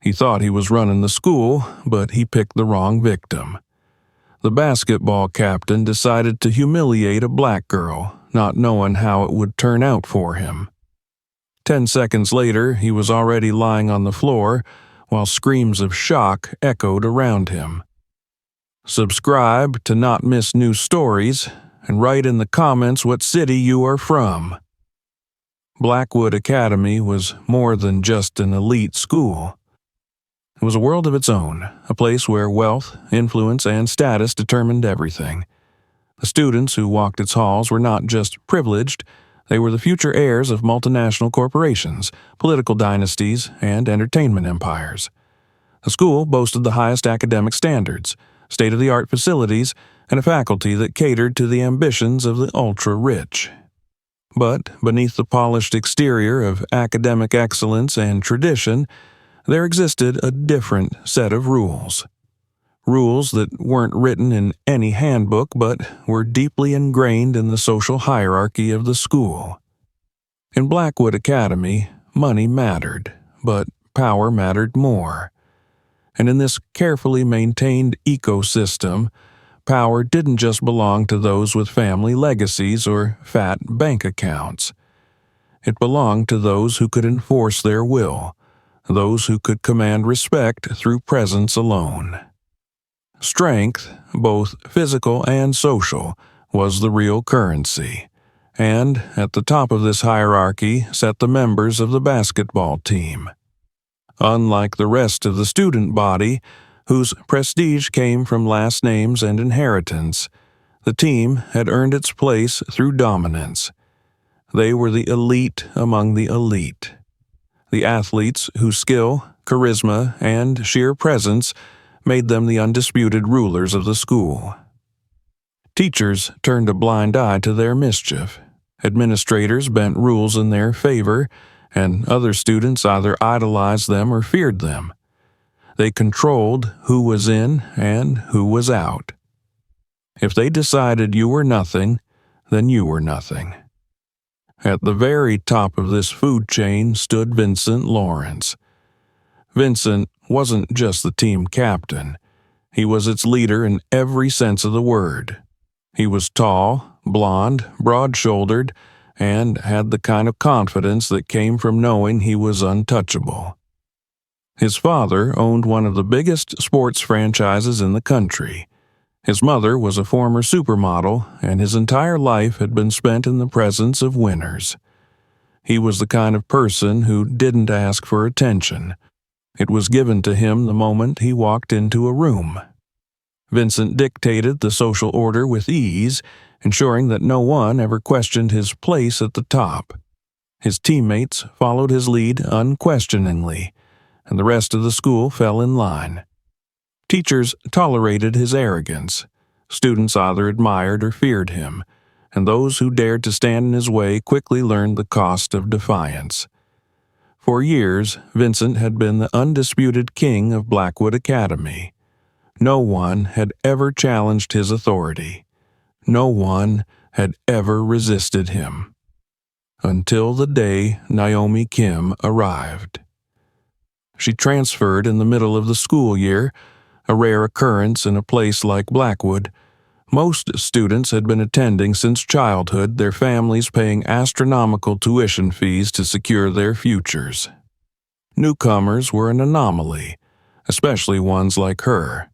He thought he was running the school, but he picked the wrong victim. The basketball captain decided to humiliate a black girl, not knowing how it would turn out for him. 10 seconds later, he was already lying on the floor, while screams of shock echoed around him. Subscribe to not miss new stories, and write in the comments what city you are from. Blackwood Academy was more than just an elite school. It was a world of its own, a place where wealth, influence, and status determined everything. The students who walked its halls were not just privileged, they were the future heirs of multinational corporations, political dynasties, and entertainment empires. The school boasted the highest academic standards, state-of-the-art facilities, and a faculty that catered to the ambitions of the ultra-rich. But beneath the polished exterior of academic excellence and tradition, there existed a different set of rules. Rules that weren't written in any handbook but were deeply ingrained in the social hierarchy of the school. In Blackwood Academy, money mattered, but power mattered more. And in this carefully maintained ecosystem, power didn't just belong to those with family legacies or fat bank accounts. It belonged to those who could enforce their will, those who could command respect through presence alone. Strength, both physical and social, was the real currency, and at the top of this hierarchy sat the members of the basketball team. Unlike the rest of the student body, whose prestige came from last names and inheritance, the team had earned its place through dominance. They were the elite among the elite. The athletes whose skill, charisma, and sheer presence made them the undisputed rulers of the school. Teachers turned a blind eye to their mischief. Administrators bent rules in their favor, and other students either idolized them or feared them. They controlled who was in and who was out. If they decided you were nothing, then you were nothing. At the very top of this food chain stood Vincent Lawrence. Vincent wasn't just the team captain. He was its leader in every sense of the word. He was tall, blond, broad-shouldered, and had the kind of confidence that came from knowing he was untouchable. His father owned one of the biggest sports franchises in the country. His mother was a former supermodel, and his entire life had been spent in the presence of winners. He was the kind of person who didn't ask for attention. It was given to him the moment he walked into a room. Vincent dictated the social order with ease, ensuring that no one ever questioned his place at the top. His teammates followed his lead unquestioningly, and the rest of the school fell in line. Teachers tolerated his arrogance. Students either admired or feared him, and those who dared to stand in his way quickly learned the cost of defiance. For years, Vincent had been the undisputed king of Blackwood Academy. No one had ever challenged his authority. No one had ever resisted him. Until the day Naomi Kim arrived. She transferred in the middle of the school year, a rare occurrence in a place like Blackwood. Most students had been attending since childhood, their families paying astronomical tuition fees to secure their futures. Newcomers were an anomaly, especially ones like her.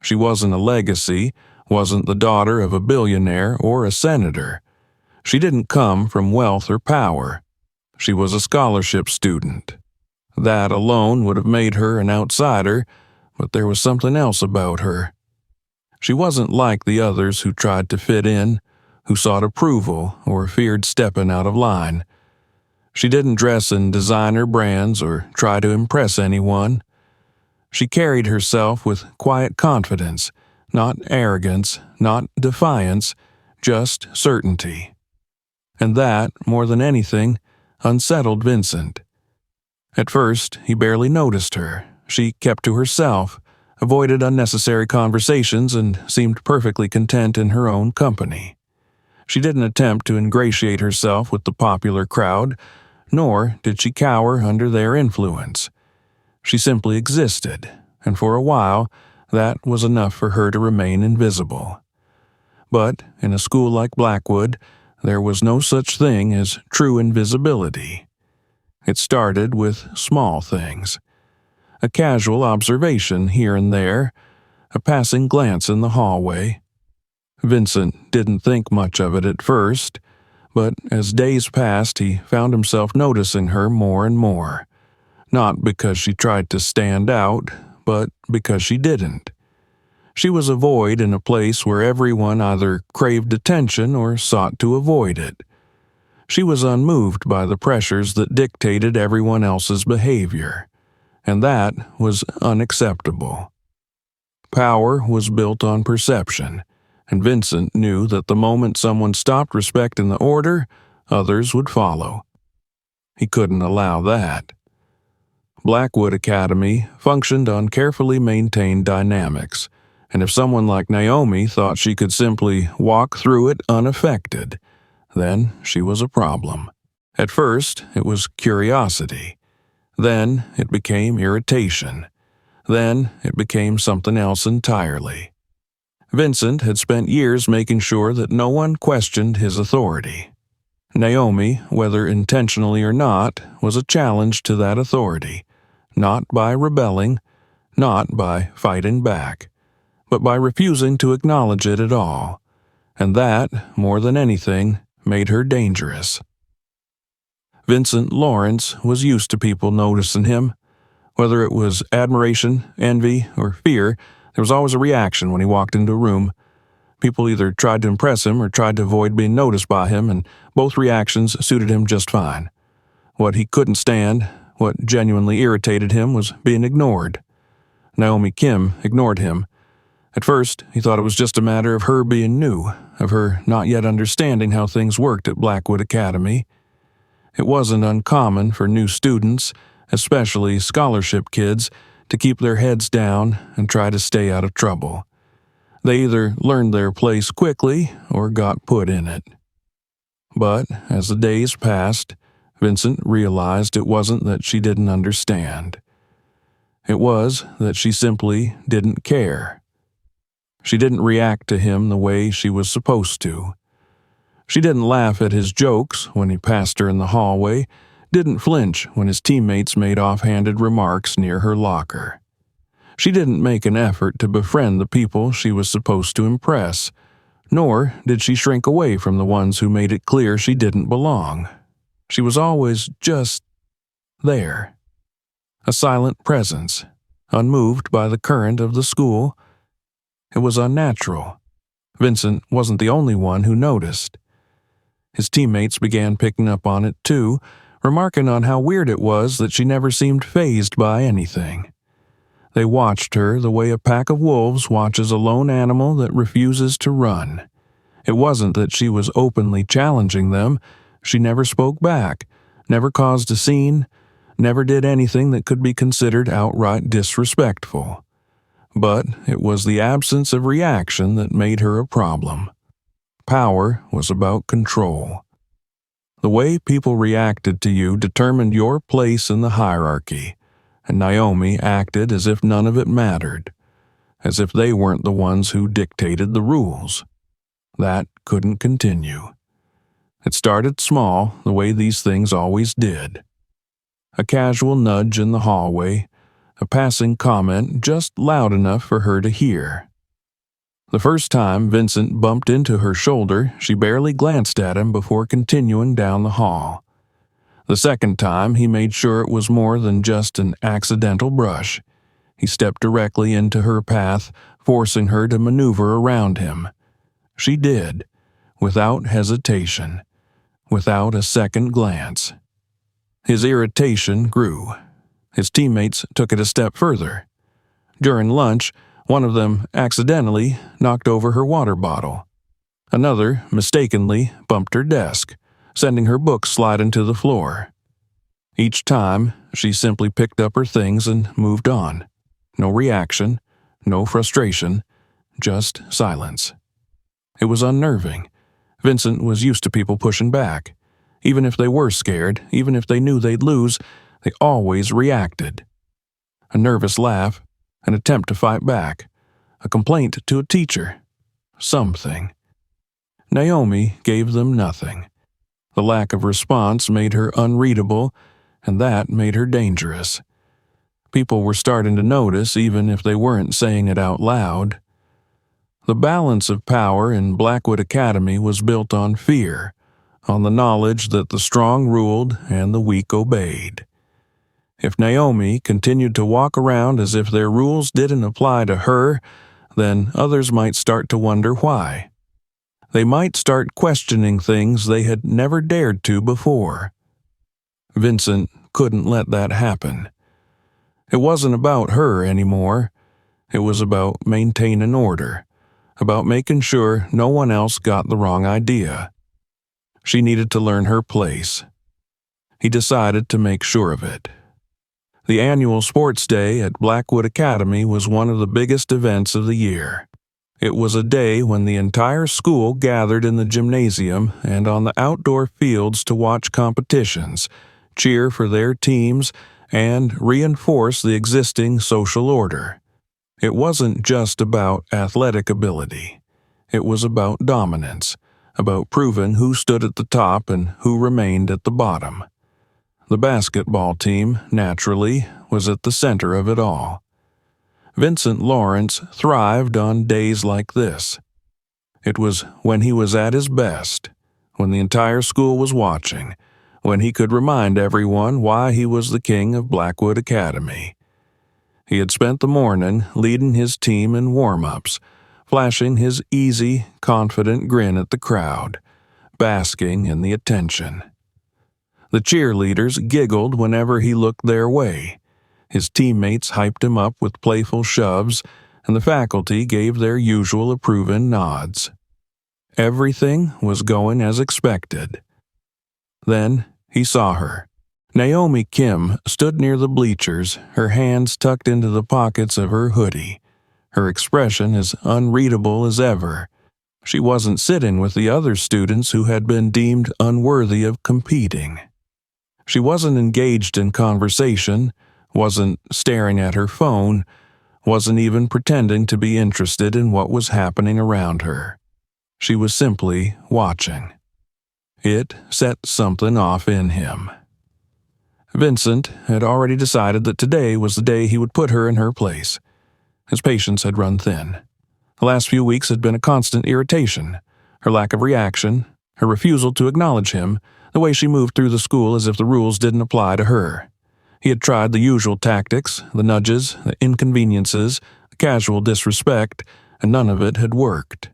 She wasn't a legacy, wasn't the daughter of a billionaire or a senator. She didn't come from wealth or power. She was a scholarship student. That alone would have made her an outsider, but there was something else about her. She wasn't like the others who tried to fit in, who sought approval or feared stepping out of line. She didn't dress in designer brands or try to impress anyone. She carried herself with quiet confidence, not arrogance, not defiance, just certainty. And that, more than anything, unsettled Vincent. At first, he barely noticed her. She kept to herself, avoided unnecessary conversations, and seemed perfectly content in her own company. She didn't attempt to ingratiate herself with the popular crowd, nor did she cower under their influence. She simply existed, and for a while, that was enough for her to remain invisible. But in a school like Blackwood, there was no such thing as true invisibility. It started with small things. A casual observation here and there, a passing glance in the hallway. Vincent didn't think much of it at first, but as days passed he found himself noticing her more and more. Not because she tried to stand out, but because she didn't. She was a void in a place where everyone either craved attention or sought to avoid it. She was unmoved by the pressures that dictated everyone else's behavior, and that was unacceptable. Power was built on perception, and Vincent knew that the moment someone stopped respecting the order, others would follow. He couldn't allow that. Blackwood Academy functioned on carefully maintained dynamics, and if someone like Naomi thought she could simply walk through it unaffected, then she was a problem. At first, it was curiosity. Then it became irritation. Then it became something else entirely. Vincent had spent years making sure that no one questioned his authority. Naomi, whether intentionally or not, was a challenge to that authority, not by rebelling, not by fighting back, but by refusing to acknowledge it at all. And that, more than anything, made her dangerous. Vincent Lawrence was used to people noticing him. Whether it was admiration, envy, or fear, there was always a reaction when he walked into a room. People either tried to impress him or tried to avoid being noticed by him, and both reactions suited him just fine. What he couldn't stand, what genuinely irritated him, was being ignored. Naomi Kim ignored him. At first, he thought it was just a matter of her being new, of her not yet understanding how things worked at Blackwood Academy. It wasn't uncommon for new students, especially scholarship kids, to keep their heads down and try to stay out of trouble. They either learned their place quickly or got put in it. But as the days passed, Vincent realized it wasn't that she didn't understand. It was that she simply didn't care. She didn't react to him the way she was supposed to. She didn't laugh at his jokes when he passed her in the hallway, didn't flinch when his teammates made offhanded remarks near her locker. She didn't make an effort to befriend the people she was supposed to impress, nor did she shrink away from the ones who made it clear she didn't belong. She was always just there. A silent presence, unmoved by the current of the school. It was unnatural. Vincent wasn't the only one who noticed. His teammates began picking up on it too, remarking on how weird it was that she never seemed fazed by anything. They watched her the way a pack of wolves watches a lone animal that refuses to run. It wasn't that she was openly challenging them. She never spoke back, never caused a scene, never did anything that could be considered outright disrespectful. But it was the absence of reaction that made her a problem. Power was about control. The way people reacted to you determined your place in the hierarchy, and Naomi acted as if none of it mattered, as if they weren't the ones who dictated the rules. That couldn't continue. It started small, the way these things always did. A casual nudge in the hallway, a passing comment just loud enough for her to hear. The first time Vincent bumped into her shoulder, she barely glanced at him before continuing down the hall. The second time, he made sure it was more than just an accidental brush. He stepped directly into her path, forcing her to maneuver around him. She did, without hesitation, without a second glance. His irritation grew. His teammates took it a step further. During lunch, one of them accidentally knocked over her water bottle. Another mistakenly bumped her desk, sending her books sliding to the floor. Each time, she simply picked up her things and moved on. No reaction, no frustration, just silence. It was unnerving. Vincent was used to people pushing back. Even if they were scared, even if they knew they'd lose, they always reacted. a nervous laugh, an attempt to fight back, a complaint to a teacher. Something. Naomi gave them nothing. The lack of response made her unreadable, and that made her dangerous. People were starting to notice even if they weren't saying it out loud. The balance of power in Blackwood Academy was built on fear, on the knowledge that the strong ruled and the weak obeyed. If Naomi continued to walk around as if their rules didn't apply to her, then others might start to wonder why. They might start questioning things they had never dared to before. Vincent couldn't let that happen. It wasn't about her anymore. It was about maintaining order, about making sure no one else got the wrong idea. She needed to learn her place. He decided to make sure of it. The annual sports day at Blackwood Academy was one of the biggest events of the year. It was a day when the entire school gathered in the gymnasium and on the outdoor fields to watch competitions, cheer for their teams, and reinforce the existing social order. It wasn't just about athletic ability. It was about dominance, about proving who stood at the top and who remained at the bottom. The basketball team, naturally, was at the center of it all. Vincent Lawrence thrived on days like this. It was when he was at his best, when the entire school was watching, when he could remind everyone why he was the king of Blackwood Academy. He had spent the morning leading his team in warm-ups, flashing his easy, confident grin at the crowd, basking in the attention. The cheerleaders giggled whenever he looked their way. His teammates hyped him up with playful shoves, and the faculty gave their usual approving nods. Everything was going as expected. Then he saw her. Naomi Kim stood near the bleachers, her hands tucked into the pockets of her hoodie, her expression as unreadable as ever. She wasn't sitting with the other students who had been deemed unworthy of competing. She wasn't engaged in conversation, wasn't staring at her phone, wasn't even pretending to be interested in what was happening around her. She was simply watching. It set something off in him. Vincent had already decided that today was the day he would put her in her place. His patience had run thin. The last few weeks had been a constant irritation. Her lack of reaction, her refusal to acknowledge him, the way she moved through the school as if the rules didn't apply to her. He had tried the usual tactics, the nudges, the inconveniences, the casual disrespect, and none of it had worked.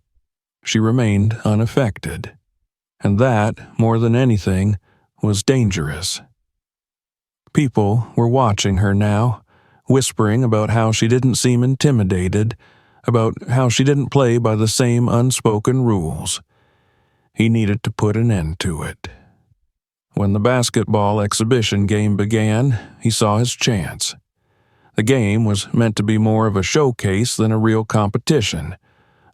She remained unaffected. And that, more than anything, was dangerous. People were watching her now, whispering about how she didn't seem intimidated, about how she didn't play by the same unspoken rules. He needed to put an end to it. When the basketball exhibition game began, he saw his chance. The game was meant to be more of a showcase than a real competition,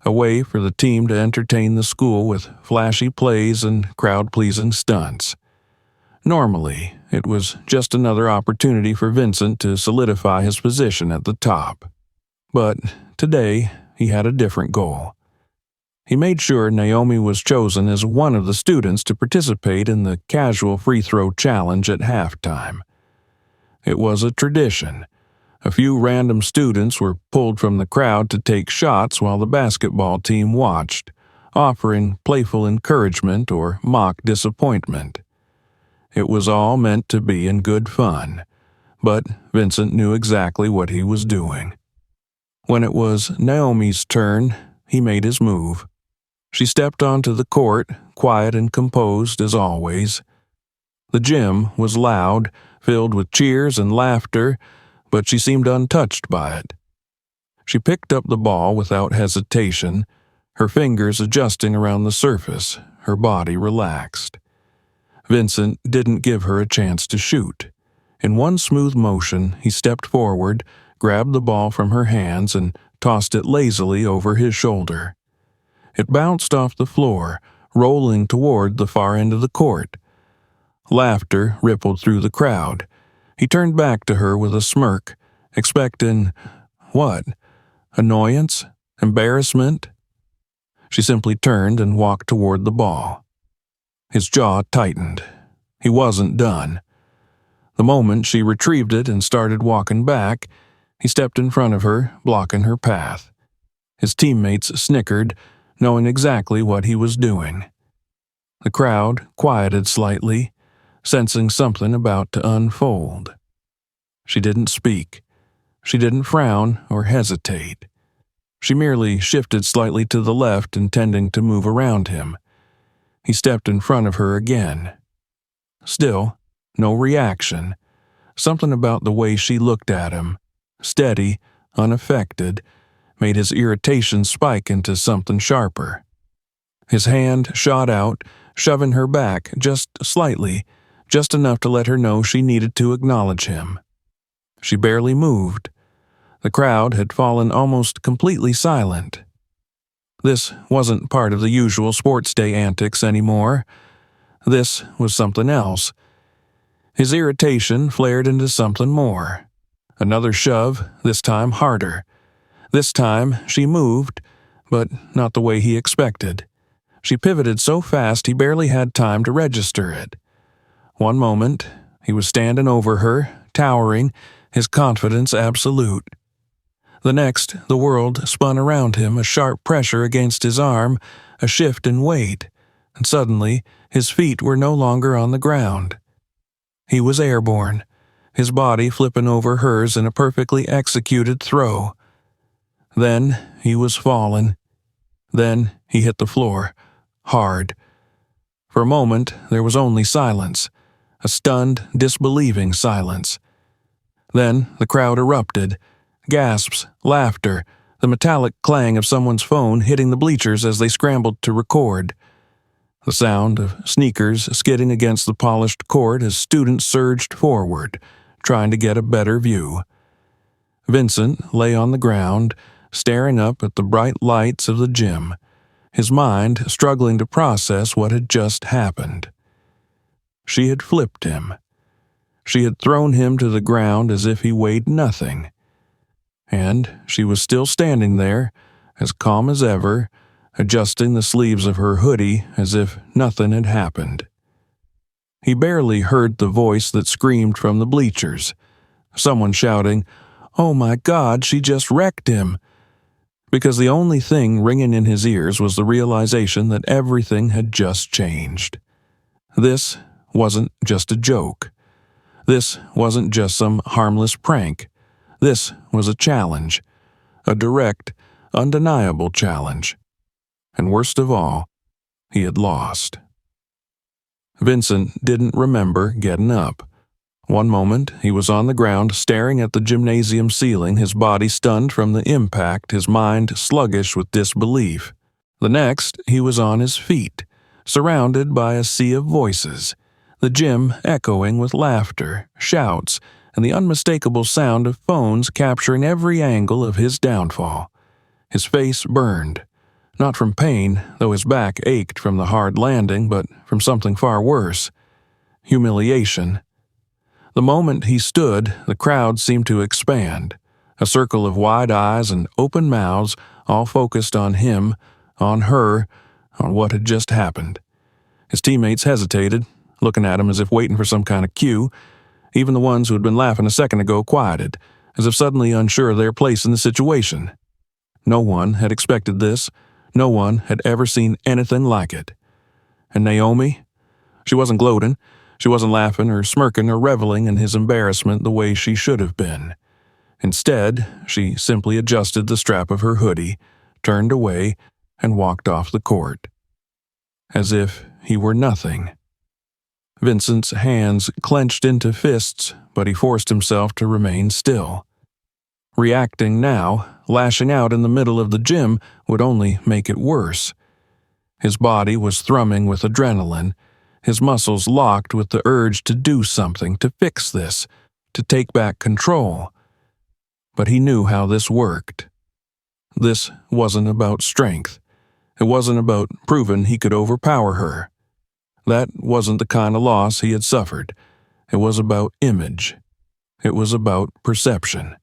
a way for the team to entertain the school with flashy plays and crowd-pleasing stunts. Normally, it was just another opportunity for Vincent to solidify his position at the top. But today, he had a different goal. He made sure Naomi was chosen as one of the students to participate in the casual free throw challenge at halftime. It was a tradition. A few random students were pulled from the crowd to take shots while the basketball team watched, offering playful encouragement or mock disappointment. It was all meant to be in good fun, but Vincent knew exactly what he was doing. When it was Naomi's turn, he made his move. She stepped onto the court, quiet and composed as always. The gym was loud, filled with cheers and laughter, but she seemed untouched by it. She picked up the ball without hesitation, her fingers adjusting around the surface, her body relaxed. Vincent didn't give her a chance to shoot. In one smooth motion, he stepped forward, grabbed the ball from her hands, and tossed it lazily over his shoulder. It bounced off the floor, rolling toward the far end of the court. Laughter rippled through the crowd. He turned back to her with a smirk, expecting what? Annoyance? Embarrassment? She simply turned and walked toward the ball. His jaw tightened. He wasn't done. The moment she retrieved it and started walking back, he stepped in front of her, blocking her path. His teammates snickered, knowing exactly what he was doing. The crowd quieted slightly, sensing something about to unfold. She didn't speak. She didn't frown or hesitate. She merely shifted slightly to the left, intending to move around him. He stepped in front of her again. Still, no reaction. Something about the way she looked at him, steady, unaffected, made his irritation spike into something sharper. His hand shot out, shoving her back just slightly, just enough to let her know she needed to acknowledge him. She barely moved. The crowd had fallen almost completely silent. This wasn't part of the usual sports day antics anymore. This was something else. His irritation flared into something more. Another shove, this time harder. This time she moved, but not the way he expected. She pivoted so fast he barely had time to register it. One moment, he was standing over her, towering, his confidence absolute. The next, the world spun around him, a sharp pressure against his arm, a shift in weight, and suddenly his feet were no longer on the ground. He was airborne, his body flipping over hers in a perfectly executed throw. Then he was falling. Then he hit the floor, hard. For a moment, there was only silence, a stunned, disbelieving silence. Then the crowd erupted. Gasps, laughter, the metallic clang of someone's phone hitting the bleachers as they scrambled to record. The sound of sneakers skidding against the polished court as students surged forward, trying to get a better view. Vincent lay on the ground, staring up at the bright lights of the gym, his mind struggling to process what had just happened. She had flipped him. She had thrown him to the ground as if he weighed nothing. And she was still standing there, as calm as ever, adjusting the sleeves of her hoodie as if nothing had happened. He barely heard the voice that screamed from the bleachers, someone shouting, "Oh my God, she just wrecked him!" Because the only thing ringing in his ears was the realization that everything had just changed. This wasn't just a joke. This wasn't just some harmless prank. This was a challenge, a direct, undeniable challenge. And worst of all, he had lost. Vincent didn't remember getting up. One moment, he was on the ground staring at the gymnasium ceiling, his body stunned from the impact, his mind sluggish with disbelief. The next, he was on his feet, surrounded by a sea of voices, the gym echoing with laughter, shouts, and the unmistakable sound of phones capturing every angle of his downfall. His face burned, not from pain, though his back ached from the hard landing, but from something far worse: humiliation. The moment he stood, the crowd seemed to expand, a circle of wide eyes and open mouths, all focused on him, on her, on what had just happened. His teammates hesitated, looking at him as if waiting for some kind of cue. Even the ones who had been laughing a second ago quieted, as if suddenly unsure of their place in the situation. No one had expected this. No one had ever seen anything like it. And Naomi? She wasn't gloating. She wasn't laughing or smirking or reveling in his embarrassment the way she should have been. Instead, she simply adjusted the strap of her hoodie, turned away, and walked off the court. As if he were nothing. Vincent's hands clenched into fists, but he forced himself to remain still. Reacting now, lashing out in the middle of the gym, would only make it worse. His body was thrumming with adrenaline, his muscles locked with the urge to do something, to fix this, to take back control. But he knew how this worked. This wasn't about strength. It wasn't about proving he could overpower her. That wasn't the kind of loss he had suffered. It was about image. It was about perception.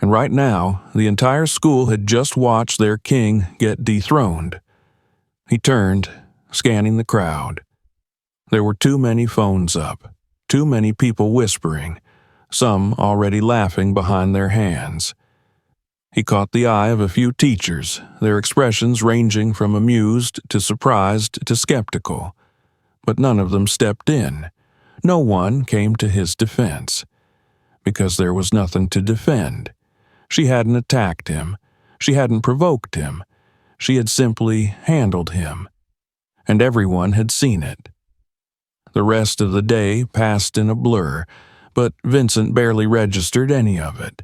And right now, the entire school had just watched their king get dethroned. He turned, scanning the crowd. There were too many phones up, too many people whispering, some already laughing behind their hands. He caught the eye of a few teachers, their expressions ranging from amused to surprised to skeptical. But none of them stepped in. No one came to his defense. Because there was nothing to defend. She hadn't attacked him. She hadn't provoked him. She had simply handled him. And everyone had seen it. The rest of the day passed in a blur, but Vincent barely registered any of it.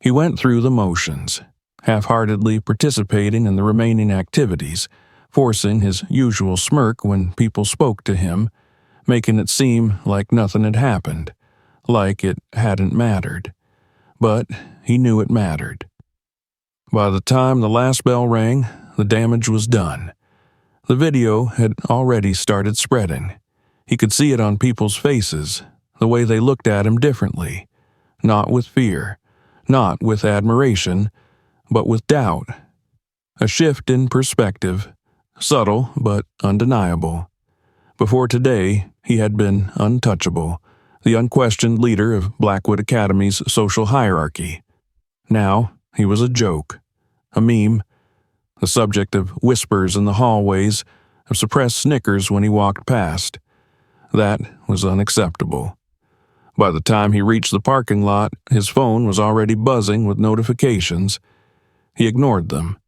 He went through the motions, half-heartedly participating in the remaining activities, forcing his usual smirk when people spoke to him, making it seem like nothing had happened, like it hadn't mattered. But he knew it mattered. By the time the last bell rang, the damage was done. The video had already started spreading. He could see it on people's faces, the way they looked at him differently, not with fear, not with admiration, but with doubt. A shift in perspective, subtle but undeniable. Before today, he had been untouchable, the unquestioned leader of Blackwood Academy's social hierarchy. Now, he was a joke, a meme, the subject of whispers in the hallways, of suppressed snickers when he walked past. That was unacceptable. By the time he reached the parking lot, his phone was already buzzing with notifications. He ignored them.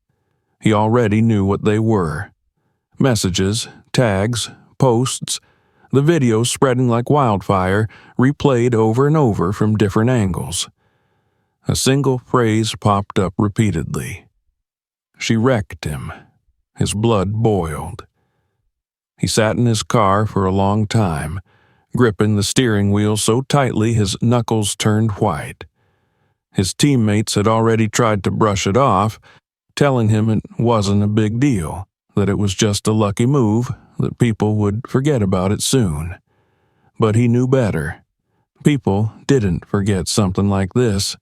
He already knew what they were. Messages, tags, posts, the videos spreading like wildfire, replayed over and over from different angles. A single phrase popped up repeatedly. She wrecked him. His blood boiled. He sat in his car for a long time, gripping the steering wheel so tightly his knuckles turned white. His teammates had already tried to brush it off, telling him it wasn't a big deal, that it was just a lucky move, that people would forget about it soon. But he knew better. People didn't forget something like this.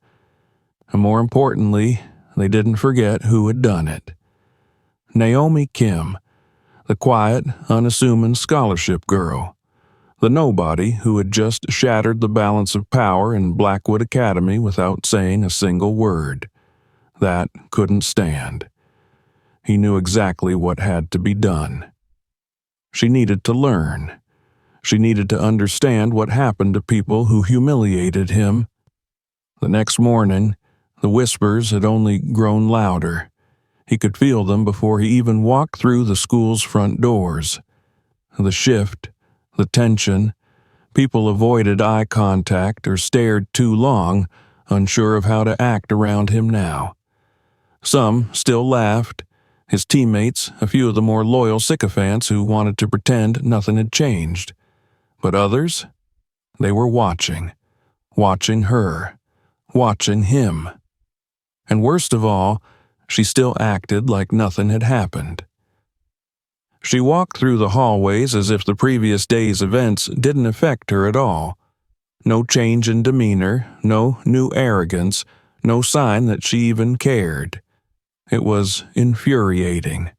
And more importantly, they didn't forget who had done it. Naomi Kim, the quiet, unassuming scholarship girl. The nobody who had just shattered the balance of power in Blackwood Academy without saying a single word. That couldn't stand. He knew exactly what had to be done. She needed to learn. She needed to understand what happened to people who humiliated him. The next morning, the whispers had only grown louder. He could feel them before he even walked through the school's front doors. The shift, the tension, people avoided eye contact or stared too long, unsure of how to act around him now. Some still laughed, his teammates, a few of the more loyal sycophants who wanted to pretend nothing had changed. But others? They were watching her, watching him. And worst of all, she still acted like nothing had happened. She walked through the hallways as if the previous day's events didn't affect her at all. No change in demeanor, no new arrogance, no sign that she even cared. It was infuriating.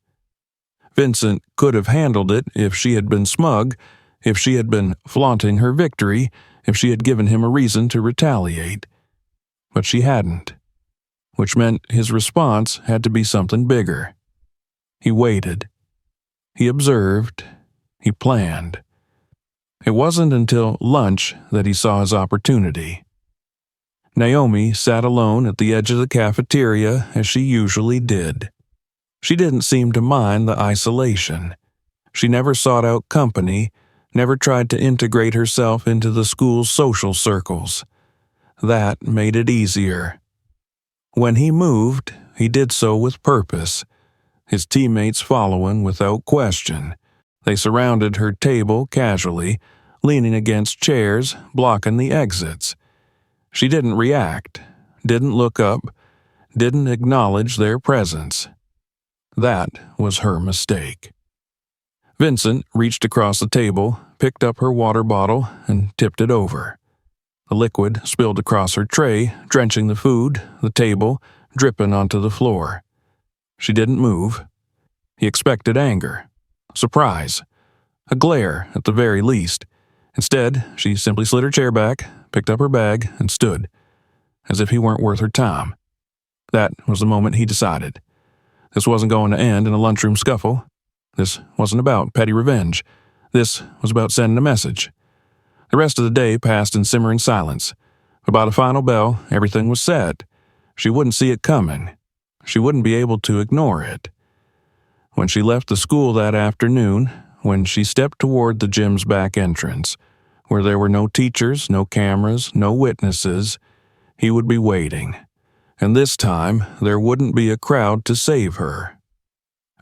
Vincent could have handled it if she had been smug, if she had been flaunting her victory, if she had given him a reason to retaliate. But she hadn't, which meant his response had to be something bigger. He waited. He observed. He planned. It wasn't until lunch that he saw his opportunity. Naomi sat alone at the edge of the cafeteria as she usually did. She didn't seem to mind the isolation. She never sought out company, never tried to integrate herself into the school's social circles. That made it easier. When he moved, he did so with purpose, his teammates following without question. They surrounded her table casually, leaning against chairs, blocking the exits. She didn't react, didn't look up, didn't acknowledge their presence. That was her mistake. Vincent reached across the table, picked up her water bottle, and tipped it over. The liquid spilled across her tray, drenching the food, the table, dripping onto the floor. She didn't move. He expected anger, surprise, a glare at the very least. Instead, she simply slid her chair back, picked up her bag, and stood, as if he weren't worth her time. That was the moment he decided. This wasn't going to end in a lunchroom scuffle. This wasn't about petty revenge. This was about sending a message. The rest of the day passed in simmering silence. But by the final bell, everything was set. She wouldn't see it coming. She wouldn't be able to ignore it. When she left the school that afternoon, when she stepped toward the gym's back entrance, where there were no teachers, no cameras, no witnesses, he would be waiting. And this time, there wouldn't be a crowd to save her.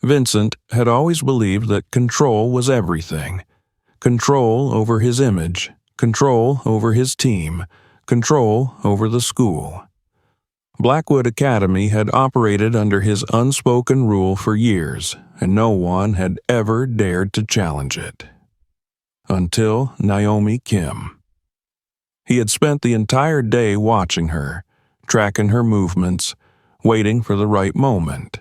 Vincent had always believed that control was everything. Control over his image, control over his team, control over the school. Blackwood Academy had operated under his unspoken rule for years, and no one had ever dared to challenge it. Until Naomi Kim. He had spent the entire day watching her, tracking her movements, waiting for the right moment.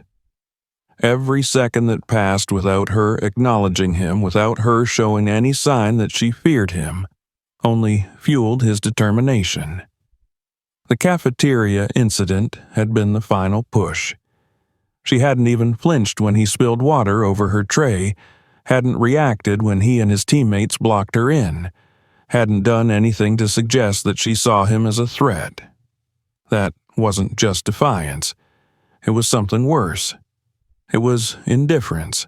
Every second that passed without her acknowledging him, without her showing any sign that she feared him, only fueled his determination. The cafeteria incident had been the final push. She hadn't even flinched when he spilled water over her tray, hadn't reacted when he and his teammates blocked her in, hadn't done anything to suggest that she saw him as a threat. That wasn't just defiance. It was something worse. It was indifference.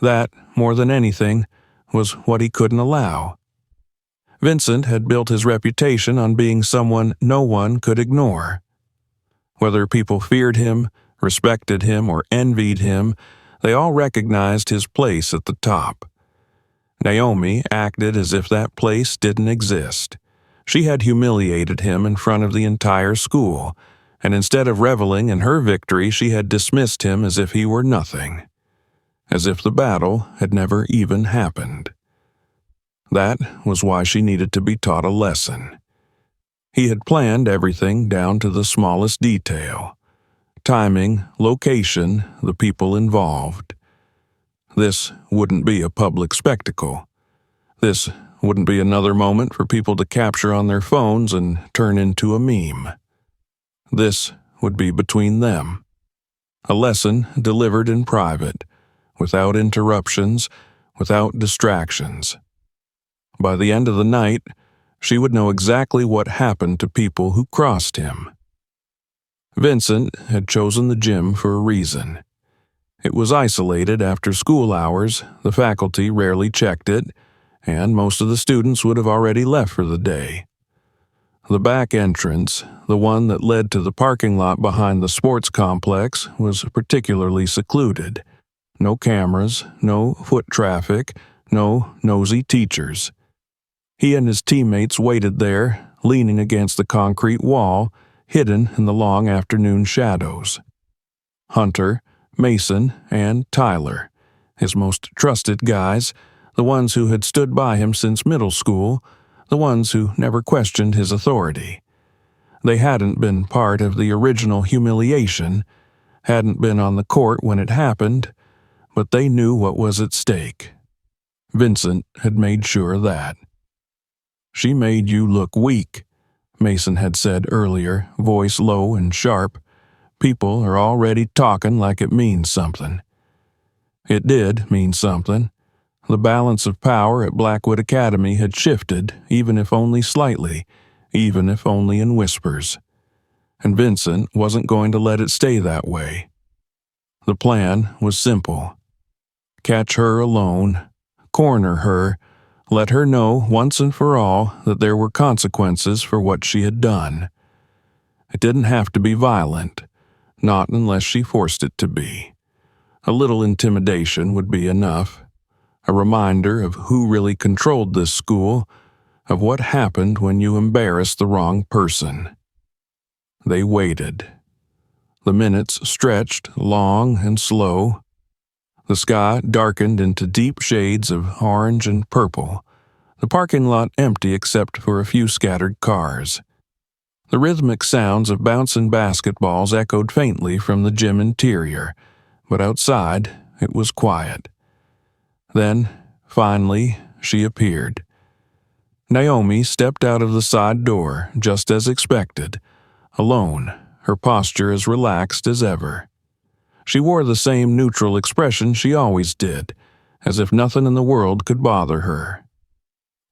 That, more than anything, was what he couldn't allow. Vincent had built his reputation on being someone no one could ignore. Whether people feared him, respected him, or envied him, they all recognized his place at the top. Naomi acted as if that place didn't exist. She had humiliated him in front of the entire school, and instead of reveling in her victory, she had dismissed him as if he were nothing, as if the battle had never even happened. That was why she needed to be taught a lesson. He had planned everything down to the smallest detail: timing, location, the people involved. This wouldn't be a public spectacle. This wouldn't be another moment for people to capture on their phones and turn into a meme. This would be between them. A lesson delivered in private, without interruptions, without distractions. By the end of the night, she would know exactly what happened to people who crossed him. Vincent had chosen the gym for a reason. It was isolated after school hours, the faculty rarely checked it, and most of the students would have already left for the day. The back entrance, the one that led to the parking lot behind the sports complex, was particularly secluded. No cameras, no foot traffic, no nosy teachers. He and his teammates waited there, leaning against the concrete wall, hidden in the long afternoon shadows. Hunter, Mason, and Tyler, his most trusted guys, the ones who had stood by him since middle school, the ones who never questioned his authority. They hadn't been part of the original humiliation, hadn't been on the court when it happened, but they knew what was at stake. Vincent had made sure of that. "She made you look weak," Mason had said earlier, voice low and sharp. "People are already talking like it means something." It did mean something. The balance of power at Blackwood Academy had shifted, even if only slightly, even if only in whispers. And Vincent wasn't going to let it stay that way. The plan was simple. Catch her alone, corner her, let her know once and for all that there were consequences for what she had done. It didn't have to be violent, not unless she forced it to be. A little intimidation would be enough. A reminder of who really controlled this school, of what happened when you embarrassed the wrong person. They waited. The minutes stretched long and slow. The sky darkened into deep shades of orange and purple. The parking lot empty except for a few scattered cars. The rhythmic sounds of bouncing basketballs echoed faintly from the gym interior, but outside it was quiet. Then, finally, she appeared. Naomi stepped out of the side door, just as expected, alone, her posture as relaxed as ever. She wore the same neutral expression she always did, as if nothing in the world could bother her.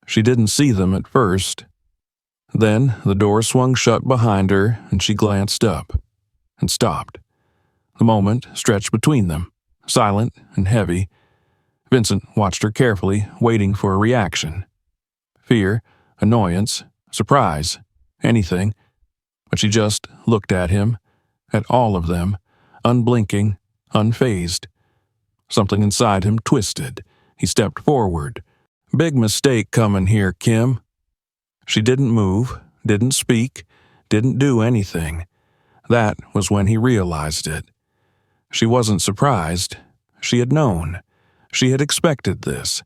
She didn't see them at first. Then the door swung shut behind her, and she glanced up and stopped. The moment stretched between them, silent and heavy. Vincent watched her carefully, waiting for a reaction. Fear, annoyance, surprise, anything. But she just looked at him, at all of them, unblinking, unfazed. Something inside him twisted. He stepped forward. "Big mistake coming here, Kim." She didn't move, didn't speak, didn't do anything. That was when he realized it. She wasn't surprised. She had known. She had expected this.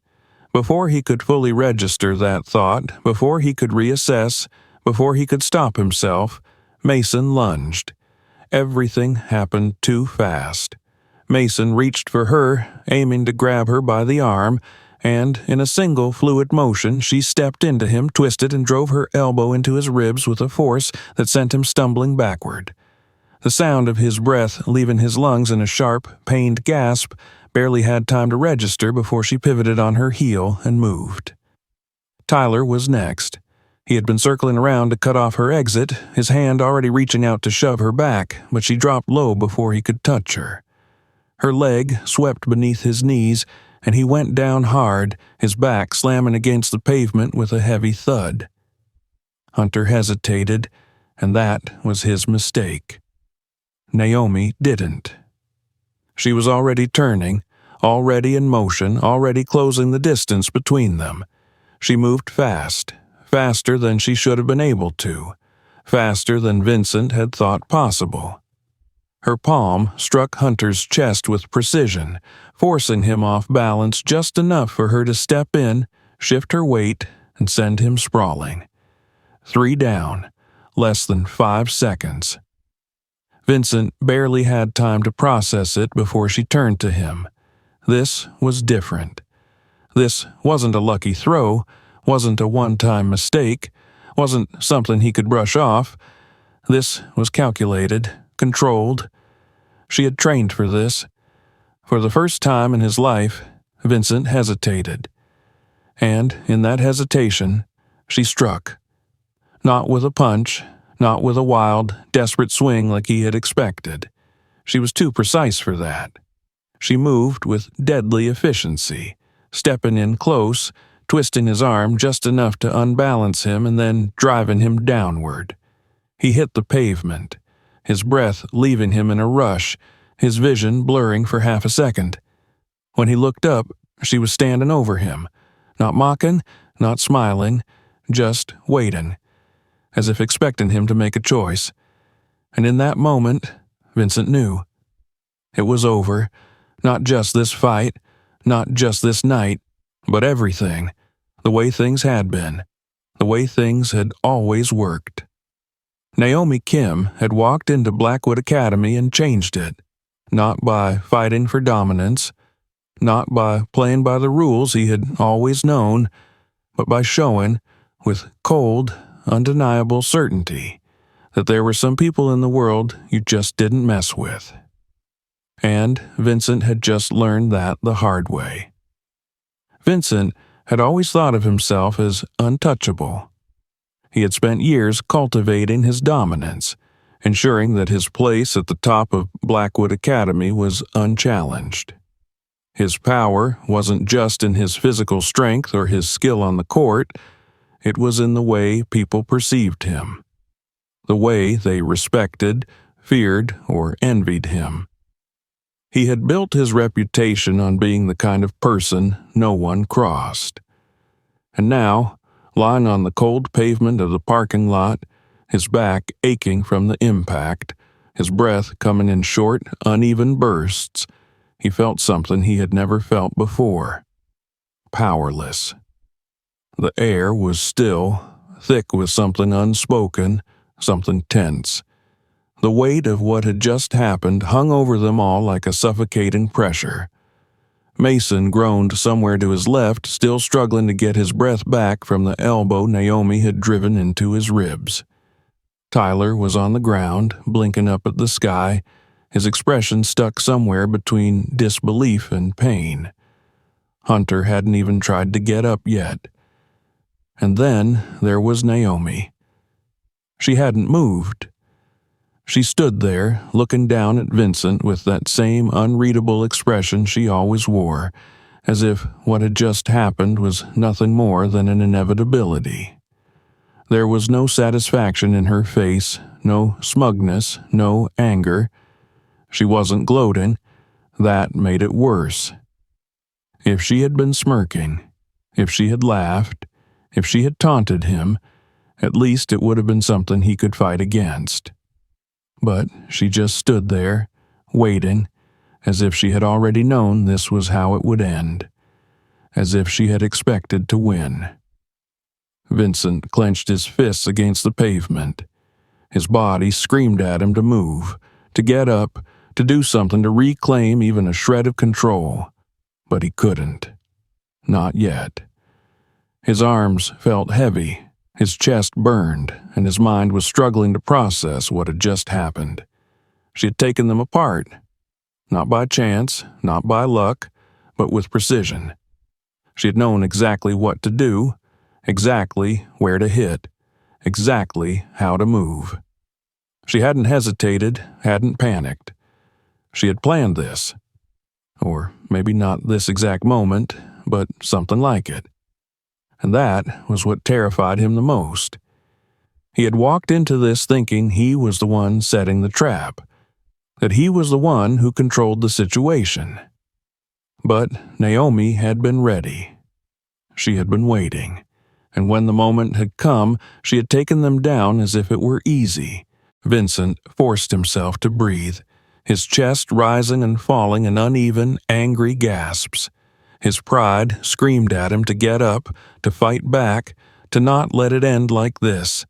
Before he could fully register that thought, before he could reassess, before he could stop himself, Mason lunged. Everything happened too fast. Mason reached for her, aiming to grab her by the arm, and in a single fluid motion she stepped into him, twisted, and drove her elbow into his ribs with a force that sent him stumbling backward. The sound of his breath leaving his lungs in a sharp, pained gasp barely had time to register before she pivoted on her heel and moved. Tyler was next. He had been circling around to cut off her exit, his hand already reaching out to shove her back, but she dropped low before he could touch her. Her leg swept beneath his knees, and he went down hard, his back slamming against the pavement with a heavy thud. Hunter hesitated, and that was his mistake. Naomi didn't. She was already turning, already in motion, already closing the distance between them. She moved fast, faster than she should have been able to, faster than Vincent had thought possible. Her palm struck Hunter's chest with precision, forcing him off balance just enough for her to step in, shift her weight, and send him sprawling. 3 down, less than 5 seconds. Vincent barely had time to process it before she turned to him. This was different. This wasn't a lucky throw, wasn't a one-time mistake, wasn't something he could brush off. This was calculated, controlled. She had trained for this. For the first time in his life, Vincent hesitated. And in that hesitation, she struck. Not with a punch, not with a wild, desperate swing like he had expected. She was too precise for that. She moved with deadly efficiency, stepping in close, twisting his arm just enough to unbalance him and then driving him downward. He hit the pavement, his breath leaving him in a rush, his vision blurring for half a second. When he looked up, she was standing over him, not mocking, not smiling, just waiting, as if expecting him to make a choice. And in that moment, Vincent knew. It was over, not just this fight, not just this night, but everything, the way things had been, the way things had always worked. Naomi Kim had walked into Blackwood Academy and changed it, not by fighting for dominance, not by playing by the rules he had always known, but by showing, with cold, undeniable certainty, that there were some people in the world you just didn't mess with. And Vincent had just learned that the hard way. Vincent had always thought of himself as untouchable. He had spent years cultivating his dominance, ensuring that his place at the top of Blackwood Academy was unchallenged. His power wasn't just in his physical strength or his skill on the court, it was in the way people perceived him, the way they respected, feared, or envied him. He had built his reputation on being the kind of person no one crossed. And now, lying on the cold pavement of the parking lot, his back aching from the impact, his breath coming in short, uneven bursts, he felt something he had never felt before. Powerless. The air was still, thick with something unspoken, something tense. The weight of what had just happened hung over them all like a suffocating pressure. Mason groaned somewhere to his left, still struggling to get his breath back from the elbow Naomi had driven into his ribs. Tyler was on the ground, blinking up at the sky, his expression stuck somewhere between disbelief and pain. Hunter hadn't even tried to get up yet. And then there was Naomi. She hadn't moved. She stood there, looking down at Vincent with that same unreadable expression she always wore, as if what had just happened was nothing more than an inevitability. There was no satisfaction in her face, no smugness, no anger. She wasn't gloating. That made it worse. If she had been smirking, if she had laughed, if she had taunted him, at least it would have been something he could fight against. But she just stood there, waiting, as if she had already known this was how it would end, as if she had expected to win. Vincent clenched his fists against the pavement. His body screamed at him to move, to get up, to do something to reclaim even a shred of control. But he couldn't. Not yet. His arms felt heavy, his chest burned, and his mind was struggling to process what had just happened. She had taken them apart. Not by chance, not by luck, but with precision. She had known exactly what to do, exactly where to hit, exactly how to move. She hadn't hesitated, hadn't panicked. She had planned this. Or maybe not this exact moment, but something like it. And that was what terrified him the most. He had walked into this thinking he was the one setting the trap, that he was the one who controlled the situation. But Naomi had been ready. She had been waiting, and when the moment had come, she had taken them down as if it were easy. Vincent forced himself to breathe, his chest rising and falling in uneven, angry gasps. His pride screamed at him to get up, to fight back, to not let it end like this.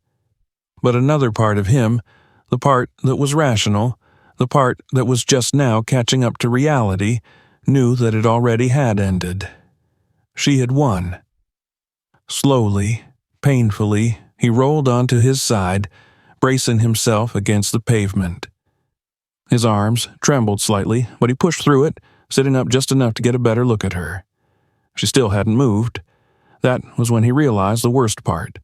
But another part of him, the part that was rational, the part that was just now catching up to reality, knew that it already had ended. She had won. Slowly, painfully, he rolled onto his side, bracing himself against the pavement. His arms trembled slightly, but he pushed through it, sitting up just enough to get a better look at her. She still hadn't moved. That was when he realized the worst part.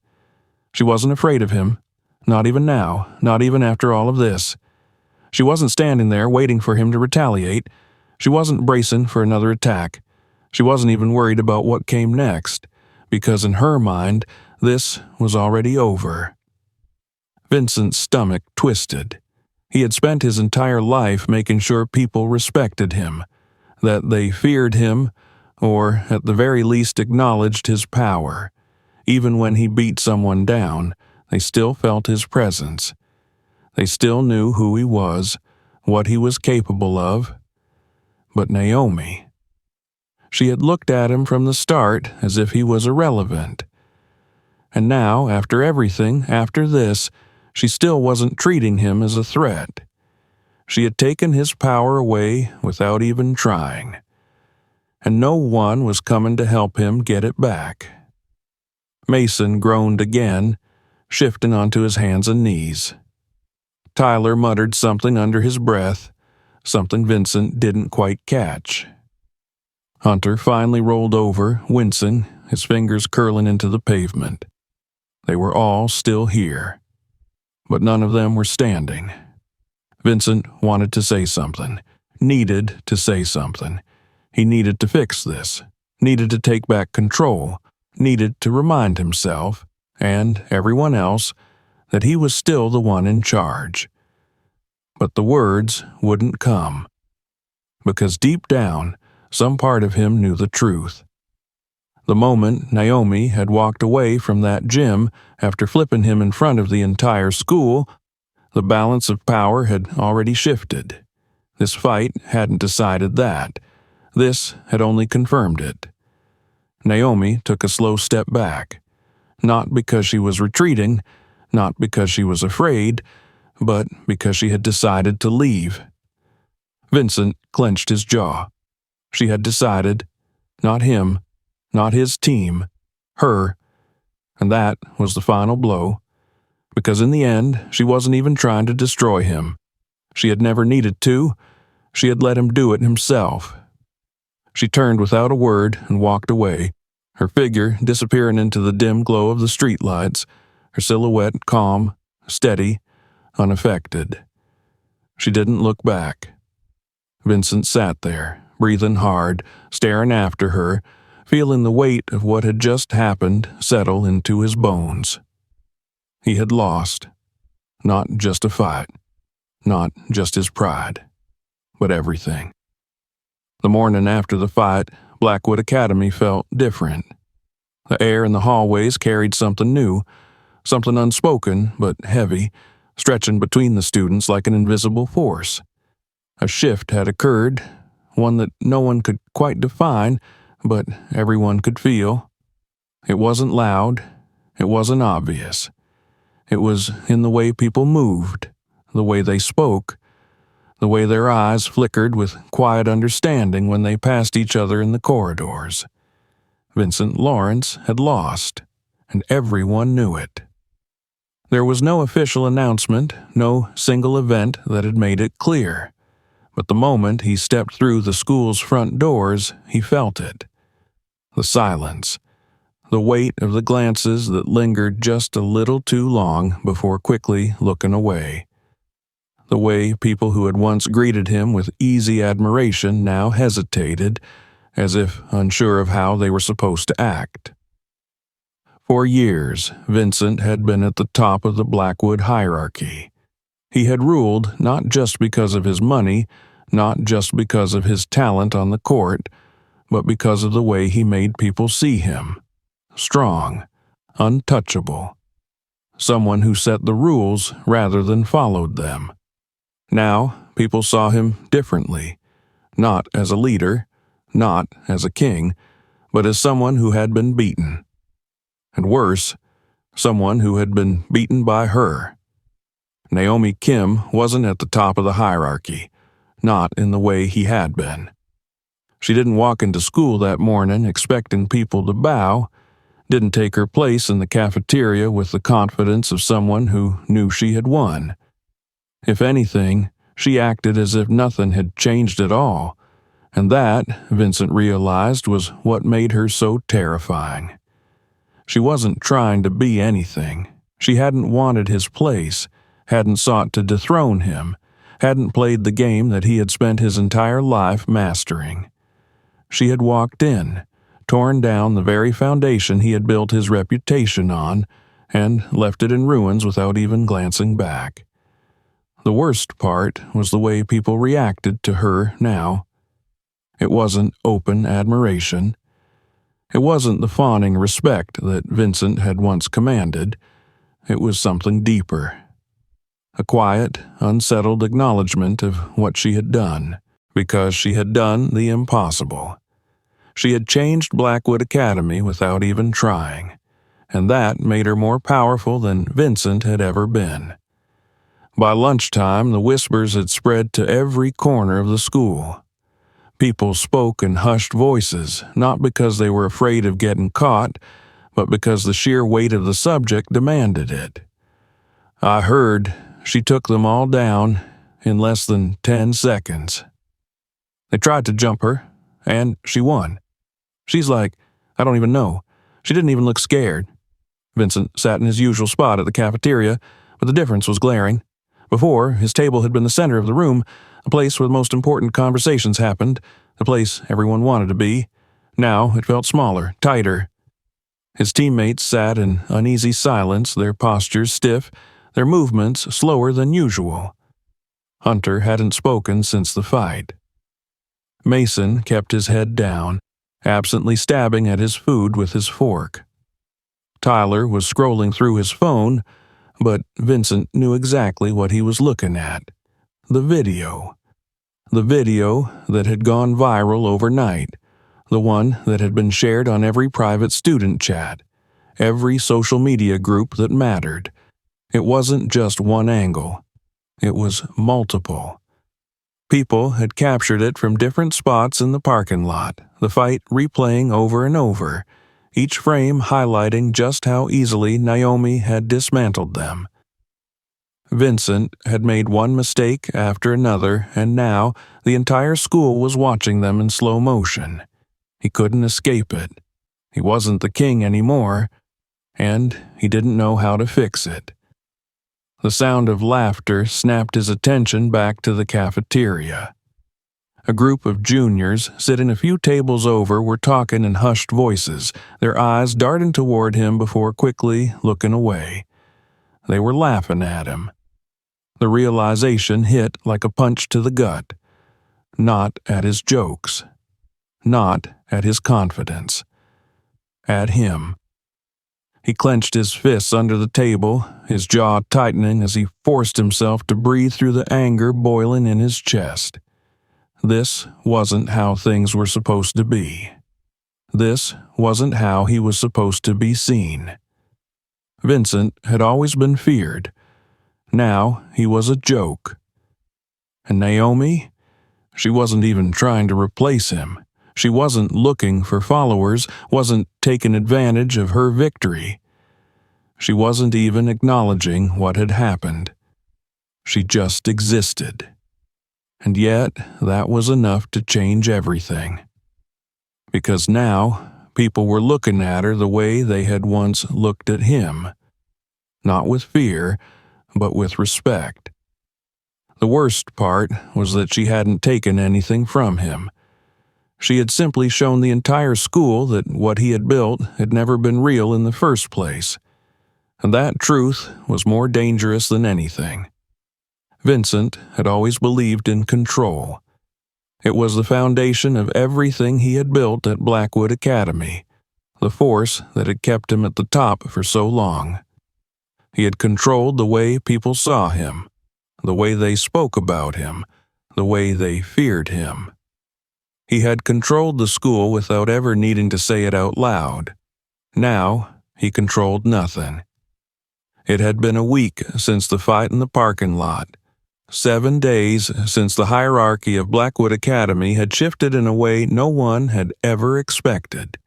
She wasn't afraid of him, not even now, not even after all of this. She wasn't standing there waiting for him to retaliate. She wasn't bracing for another attack. She wasn't even worried about what came next, because in her mind, this was already over. Vincent's stomach twisted. He had spent his entire life making sure people respected him, that they feared him, or at the very least acknowledged his power. Even when he beat someone down, they still felt his presence. They still knew who he was, what he was capable of. But Naomi, she had looked at him from the start as if he was irrelevant. And now, after everything, after this, she still wasn't treating him as a threat. She had taken his power away without even trying. And no one was coming to help him get it back. Mason groaned again, shifting onto his hands and knees. Tyler muttered something under his breath, something Vincent didn't quite catch. Hunter finally rolled over, wincing, his fingers curling into the pavement. They were all still here, but none of them were standing. Vincent wanted to say something, needed to say something. He needed to fix this, needed to take back control, needed to remind himself, and everyone else, that he was still the one in charge. But the words wouldn't come, because deep down, some part of him knew the truth. The moment Naomi had walked away from that gym after flipping him in front of the entire school, the balance of power had already shifted. This fight hadn't decided that. This had only confirmed it. Naomi took a slow step back, not because she was retreating, not because she was afraid, but because she had decided to leave. Vincent clenched his jaw. She had decided, not him, not his team, her, and that was the final blow, because in the end, she wasn't even trying to destroy him. She had never needed to. She had let him do it himself. She turned without a word and walked away, her figure disappearing into the dim glow of the streetlights, her silhouette calm, steady, unaffected. She didn't look back. Vincent sat there, breathing hard, staring after her, feeling the weight of what had just happened settle into his bones. He had lost. Not just a fight. Not just his pride. But everything. The morning after the fight, Blackwood Academy felt different. The air in the hallways carried something new, something unspoken but heavy, stretching between the students like an invisible force. A shift had occurred, one that no one could quite define, but everyone could feel. It wasn't loud. It wasn't obvious. It was in the way people moved, the way they spoke, the way their eyes flickered with quiet understanding when they passed each other in the corridors. Vincent Lawrence had lost, and everyone knew it. There was no official announcement, no single event that had made it clear. But the moment he stepped through the school's front doors, he felt it. The silence. The weight of the glances that lingered just a little too long before quickly looking away. The way people who had once greeted him with easy admiration now hesitated, as if unsure of how they were supposed to act. For years, Vincent had been at the top of the Blackwood hierarchy. He had ruled not just because of his money, not just because of his talent on the court, but because of the way he made people see him. Strong, untouchable. Someone who set the rules rather than followed them. Now, people saw him differently, not as a leader, not as a king, but as someone who had been beaten. And worse, someone who had been beaten by her. Naomi Kim wasn't at the top of the hierarchy, not in the way he had been. She didn't walk into school that morning expecting people to bow, didn't take her place in the cafeteria with the confidence of someone who knew she had won. If anything, she acted as if nothing had changed at all, and that, Vincent realized, was what made her so terrifying. She wasn't trying to be anything. She hadn't wanted his place, hadn't sought to dethrone him, hadn't played the game that he had spent his entire life mastering. She had walked in, torn down the very foundation he had built his reputation on, and left it in ruins without even glancing back. The worst part was the way people reacted to her now. It wasn't open admiration. It wasn't the fawning respect that Vincent had once commanded. It was something deeper. A quiet, unsettled acknowledgement of what she had done, because she had done the impossible. She had changed Blackwood Academy without even trying, and that made her more powerful than Vincent had ever been. By lunchtime, the whispers had spread to every corner of the school. People spoke in hushed voices, not because they were afraid of getting caught, but because the sheer weight of the subject demanded it. I heard she took them all down in less than 10 seconds. They tried to jump her, and she won. She's like, I don't even know. She didn't even look scared. Vincent sat in his usual spot at the cafeteria, but the difference was glaring. Before, his table had been the center of the room, a place where the most important conversations happened, the place everyone wanted to be. Now it felt smaller, tighter. His teammates sat in uneasy silence, their postures stiff, their movements slower than usual. Hunter hadn't spoken since the fight. Mason kept his head down, absently stabbing at his food with his fork. Tyler was scrolling through his phone, but Vincent knew exactly what he was looking at. The video. The video that had gone viral overnight. the one that had been shared on every private student chat, every social media group that mattered. It wasn't just one angle. It was multiple. People had captured it from different spots in the parking lot, the fight replaying over and over, each frame highlighting just how easily Naomi had dismantled them. Vincent had made one mistake after another, and now the entire school was watching them in slow motion. He couldn't escape it. He wasn't the king anymore, and he didn't know how to fix it. The sound of laughter snapped his attention back to the cafeteria. A group of juniors, sitting a few tables over, were talking in hushed voices, their eyes darting toward him before quickly looking away. They were laughing at him. The realization hit like a punch to the gut. Not at his jokes. Not at his confidence. At him. He clenched his fists under the table, his jaw tightening as he forced himself to breathe through the anger boiling in his chest. This wasn't how things were supposed to be. This wasn't how he was supposed to be seen. Vincent had always been feared. Now he was a joke. And Naomi? She wasn't even trying to replace him. She wasn't looking for followers, wasn't taking advantage of her victory. She wasn't even acknowledging what had happened. She just existed. And yet, that was enough to change everything. Because now, people were looking at her the way they had once looked at him. Not with fear, but with respect. The worst part was that she hadn't taken anything from him. She had simply shown the entire school that what he had built had never been real in the first place. And that truth was more dangerous than anything. Vincent had always believed in control. It was the foundation of everything he had built at Blackwood Academy, the force that had kept him at the top for so long. He had controlled the way people saw him, the way they spoke about him, the way they feared him. He had controlled the school without ever needing to say it out loud. Now, he controlled nothing. It had been a week since the fight in the parking lot. 7 days since the hierarchy of Blackwood Academy had shifted in a way no one had ever expected.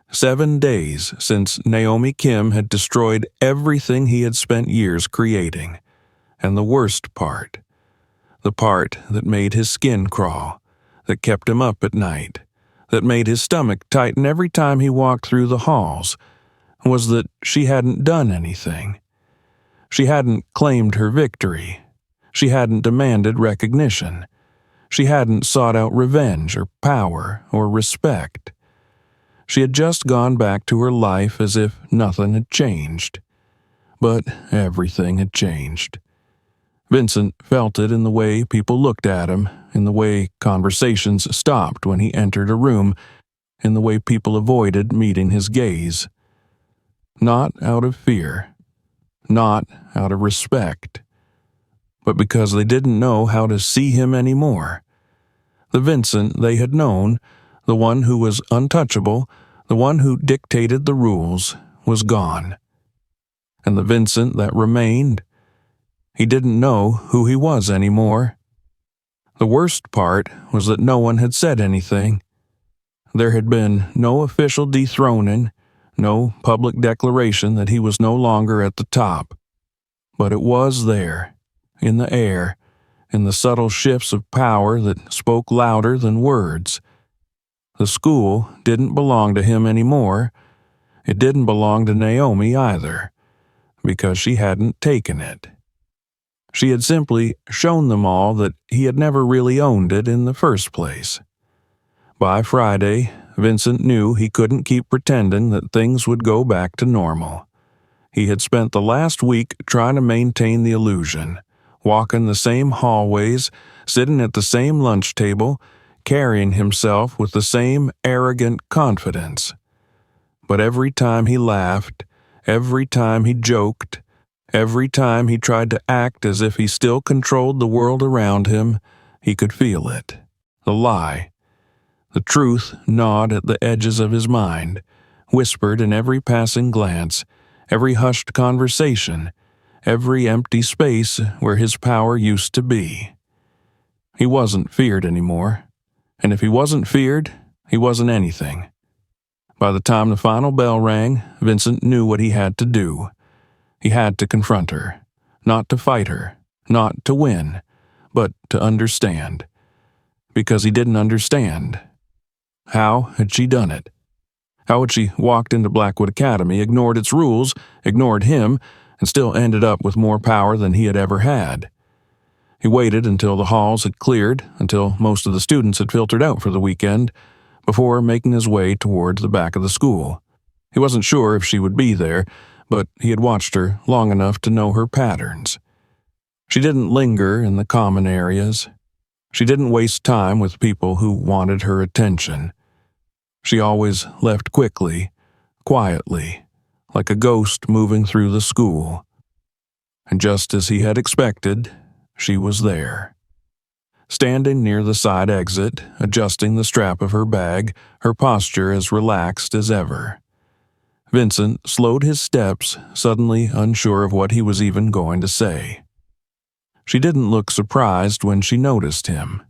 7 days since Naomi Kim had destroyed everything he had spent years creating. And the worst part, the part that made his skin crawl, that kept him up at night, that made his stomach tighten every time he walked through the halls, was that she hadn't done anything. She hadn't claimed her victory. She hadn't demanded recognition. She hadn't sought out revenge or power or respect. She had just gone back to her life as if nothing had changed. But everything had changed. Vincent felt it in the way people looked at him, in the way conversations stopped when he entered a room, in the way people avoided meeting his gaze. Not out of fear, not out of respect, but because they didn't know how to see him anymore. The Vincent they had known, the one who was untouchable, the one who dictated the rules, was gone. And the Vincent that remained, he didn't know who he was anymore. The worst part was that no one had said anything. There had been no official dethroning, no public declaration that he was no longer at the top. But it was there, in the air, in the subtle shifts of power that spoke louder than words. The school didn't belong to him anymore. It didn't belong to Naomi either, because she hadn't taken it. She had simply shown them all that he had never really owned it in the first place. By Friday, Vincent knew he couldn't keep pretending that things would go back to normal. He had spent the last week trying to maintain the illusion, walking the same hallways, sitting at the same lunch table, carrying himself with the same arrogant confidence. But every time he laughed, every time he joked, every time he tried to act as if he still controlled the world around him, he could feel it. The lie. The truth gnawed at the edges of his mind, whispered in every passing glance, every hushed conversation, every empty space where his power used to be. He wasn't feared anymore, and if he wasn't feared, he wasn't anything. By the time the final bell rang, Vincent knew what he had to do. He had to confront her, not to fight her, not to win, but to understand. Because he didn't understand. How had she done it? How had she walked into Blackwood Academy, ignored its rules, ignored him, and still ended up with more power than he had ever had? He waited until the halls had cleared, until most of the students had filtered out for the weekend, before making his way toward the back of the school. He wasn't sure if she would be there, but he had watched her long enough to know her patterns. She didn't linger in the common areas. She didn't waste time with people who wanted her attention. She always left quickly, quietly, like a ghost moving through the school. And just as he had expected, she was there. Standing near the side exit, adjusting the strap of her bag, her posture as relaxed as ever. Vincent slowed his steps, suddenly unsure of what he was even going to say. She didn't look surprised when she noticed him.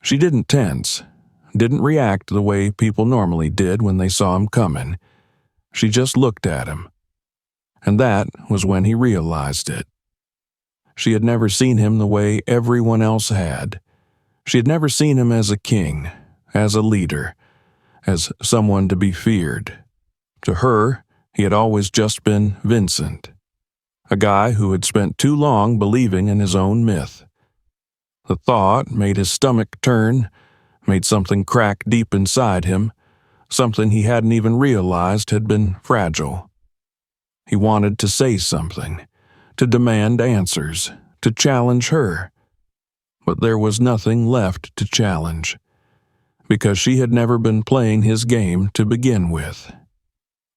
She didn't tense, didn't react the way people normally did when they saw him coming. She just looked at him. And that was when he realized it. She had never seen him the way everyone else had. She had never seen him as a king, as a leader, as someone to be feared. To her, he had always just been Vincent, a guy who had spent too long believing in his own myth. The thought made his stomach turn, made something crack deep inside him, something he hadn't even realized had been fragile. He wanted to say something, to demand answers, to challenge her. But there was nothing left to challenge, because she had never been playing his game to begin with.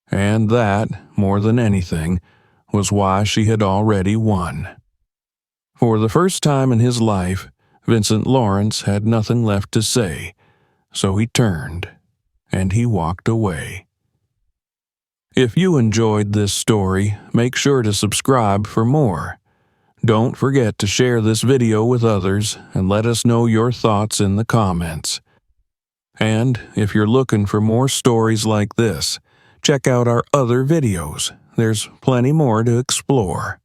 And that, more than anything, was why she had already won. For the first time in his life, Vincent Lawrence had nothing left to say, so he turned, and he walked away. If you enjoyed this story, make sure to subscribe for more. Don't forget to share this video with others and let us know your thoughts in the comments. And if you're looking for more stories like this, check out our other videos. There's plenty more to explore.